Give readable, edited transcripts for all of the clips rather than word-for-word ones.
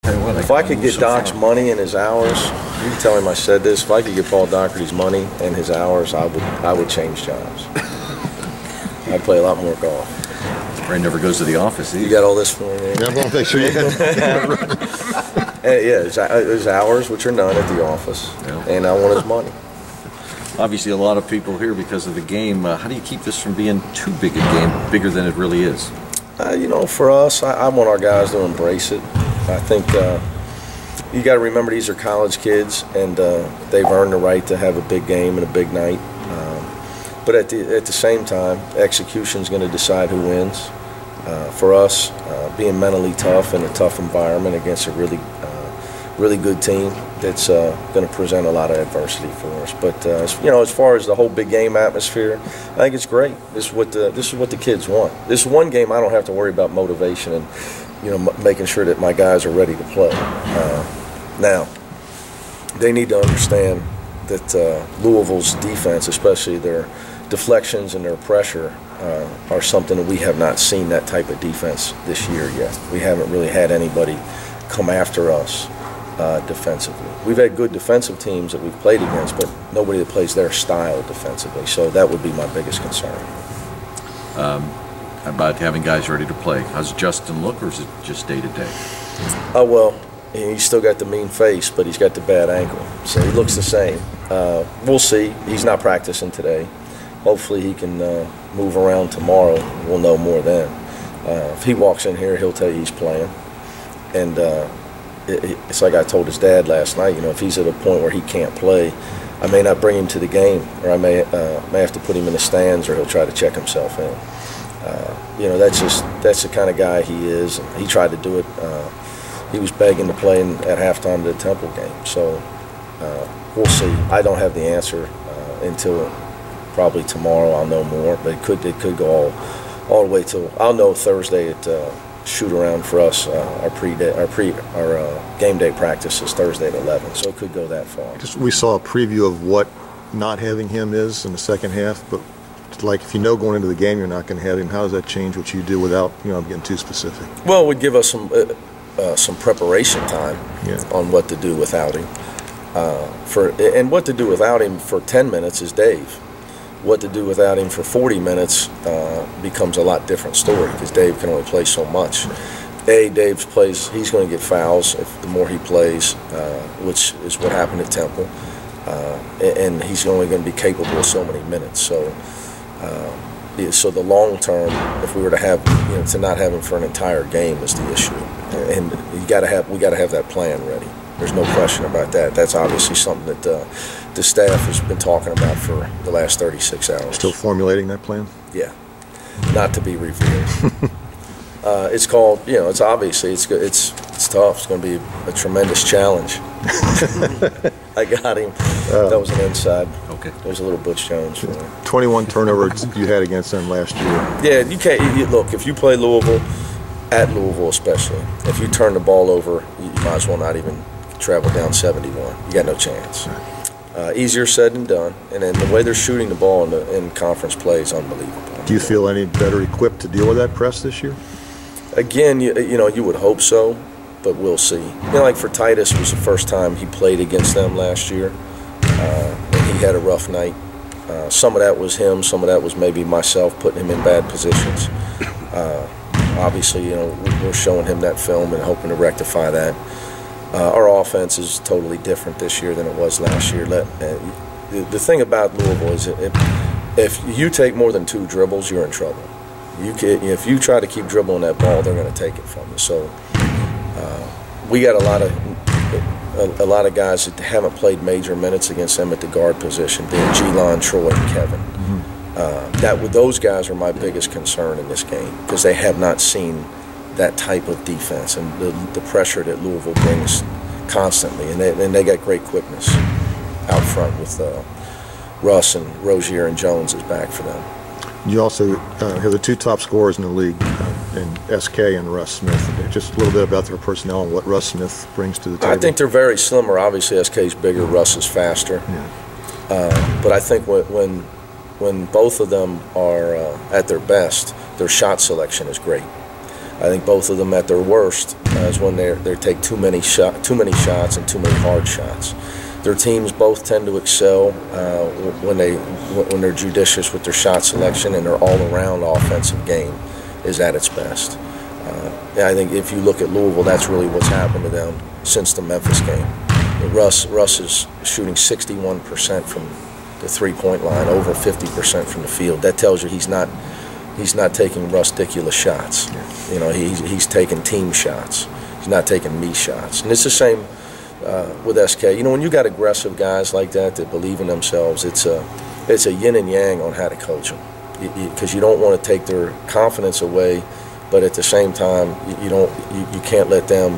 Tell you what, If I could get Doc's money and his hours, you can tell him I said this. If I could get Paul Doherty's money and his hours, I would change jobs. I'd play a lot more golf. Ray never goes to the office either. You got all this for me? Yeah, I'm going to make sure you his hours, which are none at the office, and I want his money. Obviously, a lot of people here because of the game. How do you keep this from being too big a game, bigger than it really is? For us, I want our guys to embrace it. I think you got to remember these are college kids, and they've earned the right to have a big game and a big night. But at the same time, execution is going to decide who wins. For us, being mentally tough in a tough environment against a really good team that's going to present a lot of adversity for us. But as far as the whole big game atmosphere, I think it's great. This is what the kids want. This one game I don't have to worry about motivation and making sure that my guys are ready to play. Now, they need to understand that Louisville's defense, especially their deflections and their pressure, are something that we have not seen that type of defense this year yet. We haven't really had anybody come after us defensively. We've had good defensive teams that we've played against, but nobody that plays their style defensively. So that would be my biggest concern. About having guys ready to play. How's Justin look, or is it just day to day? Oh, well, he's still got the mean face, but he's got the bad ankle. So he looks the same. We'll see. He's not practicing today. Hopefully he can move around tomorrow. We'll know more then. If he walks in here, he'll tell you he's playing. And it's like I told his dad last night, if he's at a point where he can't play, I may not bring him to the game, or I may have to put him in the stands, or he'll try to check himself in. That's the kind of guy he is. And he tried to do it. He was begging to play at halftime of the Temple game. So we'll see. I don't have the answer until probably tomorrow. I'll know more, but it could go all the way till I'll know Thursday at shoot around for us. Our game day practice is Thursday at 11, so it could go that far. We saw a preview of what not having him is in the second half, but like if going into the game you're not going to have him, how does that change what you do without getting too specific? Well, it would give us some preparation time on what to do without him. And what to do without him for 10 minutes is Dave. What to do without him for 40 minutes becomes a lot different story, because Dave can only play so much. Dave plays, he's going to get fouls the more he plays, which is what happened at Temple. And he's only going to be capable of so many minutes. So the long term, if we were to have, to not have him for an entire game is the issue. And we got to have that plan ready. There's no question about that. That's obviously something that the staff has been talking about for the last 36 hours. Still formulating that plan? Yeah, not to be revealed. It's called, it's obviously it's tough. It's going to be a tremendous challenge. I got him. That was an inside. Okay. There's a little Butch Jones for him. 21 turnovers you had against them last year. Yeah, you can't. Look, if you play Louisville, at Louisville especially, if you turn the ball over, you might as well not even travel down 71. You got no chance. Easier said than done, and then the way they're shooting the ball in conference play is unbelievable. Do you feel any better equipped to deal with that press this year? Again, you would hope so, but we'll see. Like for Titus, it was the first time he played against them last year, and he had a rough night. Some of that was him, some of that was maybe myself putting him in bad positions. Obviously, we're showing him that film and hoping to rectify that. Our offense is totally different this year than it was last year. The thing about Louisville is if you take more than 2 dribbles, you're in trouble. If you try to keep dribbling that ball, they're going to take it from you. So we got a lot of guys that haven't played major minutes against them at the guard position, being Jelon, Troy, and Kevin. Those guys are my biggest concern in this game, because they have not seen that type of defense and the pressure that Louisville brings constantly, and they got great quickness out front with Russ and Rozier and Jones is back for them. You also have the 2 top scorers in the league, in SK and Russ Smith. Just a little bit about their personnel and what Russ Smith brings to the table. I think they're very similar. Obviously, SK's bigger, Russ is faster. Yeah. But I think when both of them are at their best, their shot selection is great. I think both of them at their worst is when they take too many shots and too many hard shots. Their teams both tend to excel when they're judicious with their shot selection, and their all-around offensive game is at its best. I think if you look at Louisville, that's really what's happened to them since the Memphis game. Russ is shooting 61% from the three-point line, over 50% from the field. That tells you he's not taking ridiculous shots. You know, he's taking team shots. He's not taking me shots. And it's the same with SK. You know, when you got aggressive guys like that believe in themselves, it's a yin and yang on how to coach them, because you don't want to take their confidence away, but at the same time you can't let them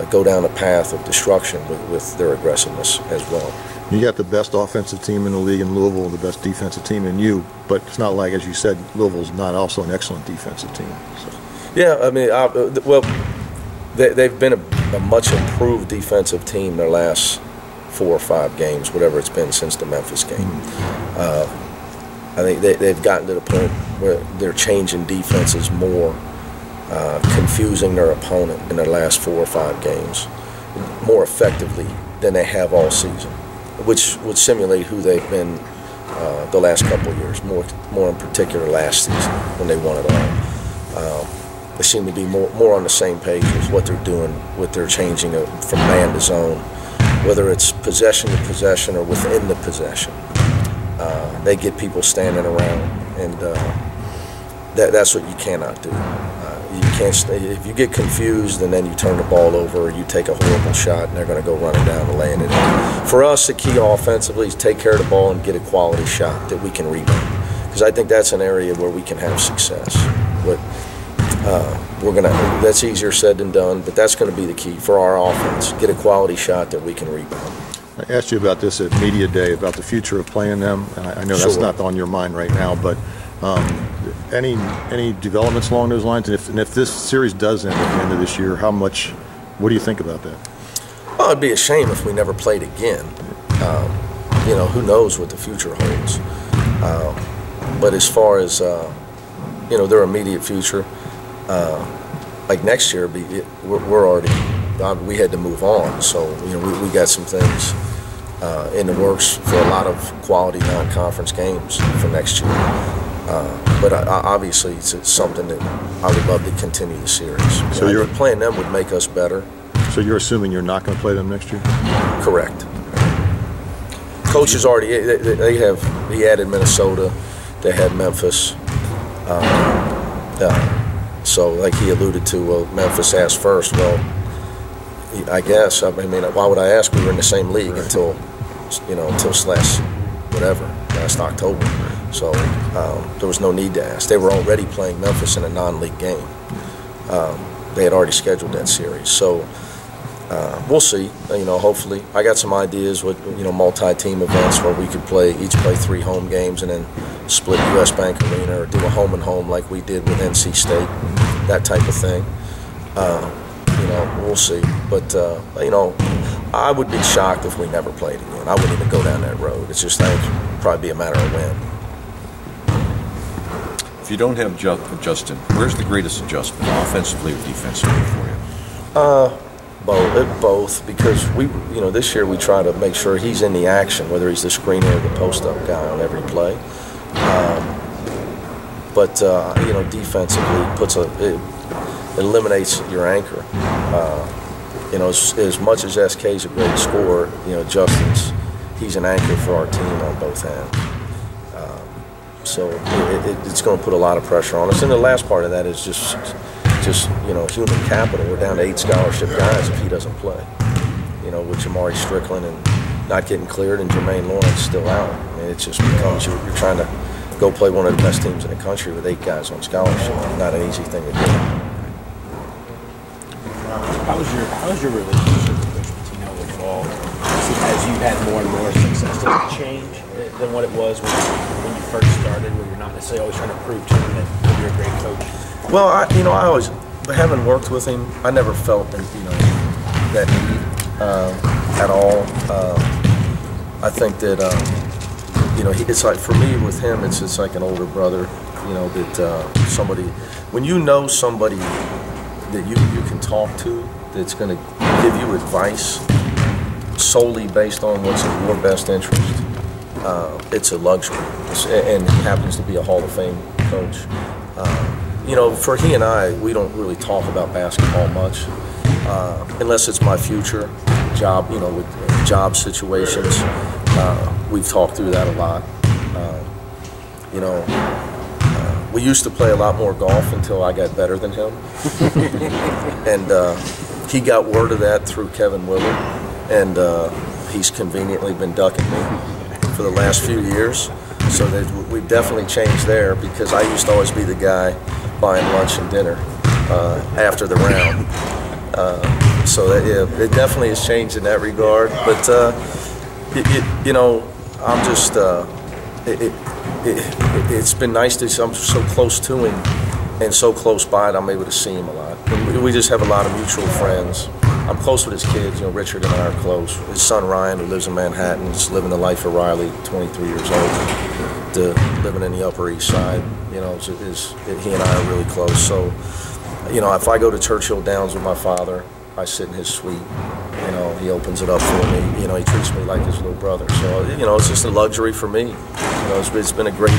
go down a path of destruction with their aggressiveness as well. You got the best offensive team in the league in Louisville, the best defensive team in you, but it's not like, as you said, Louisville's not also an excellent defensive team. So. Yeah, I mean, well, they've been a much improved defensive team their last 4 or 5 games, whatever it's been since the Memphis game. I think they've gotten to the point where they're changing defenses more, confusing their opponent in their last 4 or 5 games more effectively than they have all season, which would simulate who they've been the last couple of years, more in particular last season when they won it all. They seem to be more on the same page with what they're doing, what they're changing from man to zone, whether it's possession to possession or within the possession. They get people standing around, and that's what you cannot do. You can't if you get confused and then you turn the ball over, or you take a horrible shot and they're going to go running down and laying it in. For us, the key offensively is take care of the ball and get a quality shot that we can rebound, because I think that's an area where we can have success. But that's easier said than done, but that's going to be the key for our offense: get a quality shot that we can rebound. I asked you about this at Media Day, about the future of playing them, and I know that's not on your mind right now, but any developments along those lines? And if this series does end at the end of this year, what do you think about that? Well, it'd be a shame if we never played again. You know, who knows what the future holds. But as far as, you know, their immediate future, like next year, we're already, we had to move on. So, you know, we got some things in the works for a lot of quality non-conference games for next year. But obviously, it's something that I would love to continue the series. So you're playing them would make us better. So you're assuming you're not going to play them next year? Correct. Coach has already, he added Minnesota, they had Memphis. So like he alluded to, well, Memphis asked first. Well, I guess, I mean, why would I ask? We were in the same league until last October. So there was no need to ask. They were already playing Memphis in a non-league game. They had already scheduled that series. So we'll see. You know, hopefully, I got some ideas with multi-team events where we could each play 3 home games and then split US Bank Arena, or do a home and home like we did with NC State, that type of thing. You know, we'll see. But you know, I would be shocked if we never played again. I wouldn't even go down that road. It's just, I think it'd probably be a matter of when. If you don't have Justin, where's the greatest adjustment, offensively or defensively for you? Both, because this year we try to make sure he's in the action, whether he's the screener or the post-up guy on every play. But defensively it eliminates your anchor. As much as SK's a great scorer, he's an anchor for our team on both ends. So it's going to put a lot of pressure on us. And the last part of that is just human capital. We're down to 8 scholarship guys if he doesn't play. With Jamari Strickland and not getting cleared, and Jermaine Lawrence still out. I mean, it just becomes you're trying to go play one of the best teams in the country with 8 guys on scholarship. Not an easy thing to do. How was your relationship with Coach Pitino evolved as you've had more and more success? Does it change than what it was when you first started, where you're not necessarily always trying to prove to him that you're a great coach? Well, I always, having worked with him, I never felt that need at all. I think that it's like, for me with him, it's like an older brother. That somebody, when you know somebody that you can talk to that's going to give you advice solely based on what's in your best interest, it's a luxury. And he happens to be a Hall of Fame coach. You know, for he and I, we don't really talk about basketball much, unless it's my future job, you know, with job situations. We've talked through that a lot. You know, we used to play a lot more golf until I got better than him. And he got word of that through Kevin Willard, and he's conveniently been ducking me for the last few years. So we've definitely changed there, because I used to always be the guy buying lunch and dinner after the round. So that, yeah, it definitely has changed in that regard. But you know, I'm just it's been nice to. I'm so close to him and so close by that I'm able to see him a lot. And we just have a lot of mutual friends. I'm close with his kids. You know, Richard and I are close. His son Ryan, who lives in Manhattan, is living the life of Riley, 23 years old, living in the Upper East Side. You know, he and I are really close. So, you know, if I go to Churchill Downs with my father, I sit in his suite. You know, he opens it up for me. You know, he treats me like his little brother. So, you know, it's just a luxury for me. You know, it's been a great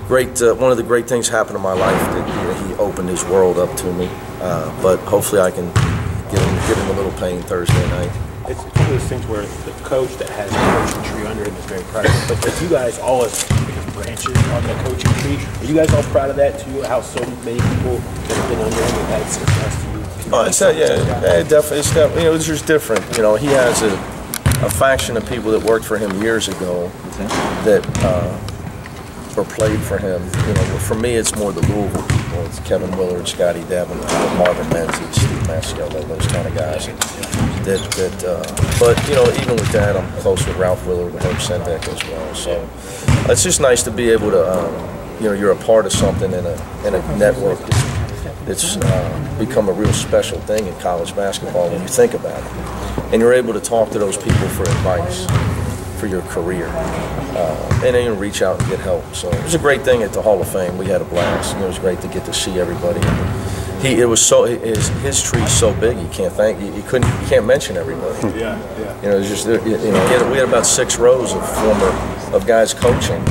one of the great things happened in my life that, you know, he opened his world up to me. But hopefully I can get him a little pain Thursday night. It's one of those things where the coach that has the coaching tree under him is very proud of it. But you guys all as branches on the coaching tree, are you guys all proud of that too? How so many people that have been under him have had success to you? Oh, definitely. It's definitely, you know, it's just different. You know, he has a faction of people that worked for him years ago that or played for him. You know, for me, it's more the Louisville people. It's Kevin Willard, Scotty Davenport, Marvin Menzies, Steve Masciello, those kind of guys. But you know, even with that, I'm close with Ralph Willard and Herb Sendek as well. So it's just nice to be able to, you know, you're a part of something in a network that's become a real special thing in college basketball when you think about it, and you're able to talk to those people for advice for your career, and then you reach out and get help. So it was a great thing at the Hall of Fame. We had a blast. And it was great to get to see everybody. His tree's so big you can't mention everybody. Yeah. You know, it's just, you know, we had about 6 rows of guys coaching.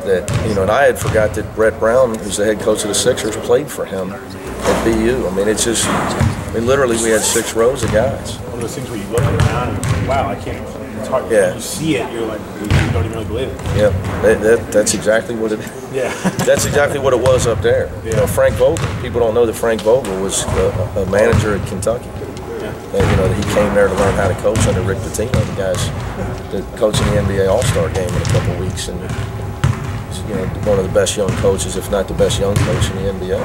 That, you know, and I had forgot that Brett Brown, who's the head coach of the Sixers, played for him at BU. I mean, it's just, literally we had 6 rows of guys. One of those things where you look around and wow, I can't. It's hard. Yeah. When you see it, you're like, you don't even really believe it. Yeah, that's exactly what it is. Yeah. That's exactly what it was up there. Yeah. You know, Frank Vogel. People don't know that Frank Vogel was a manager at Kentucky. Yeah. And, you know, he came there to learn how to coach under Rick Pitino, the guys that coaching the NBA All-Star game in a couple of weeks, and you know, one of the best young coaches, if not the best young coach in the NBA.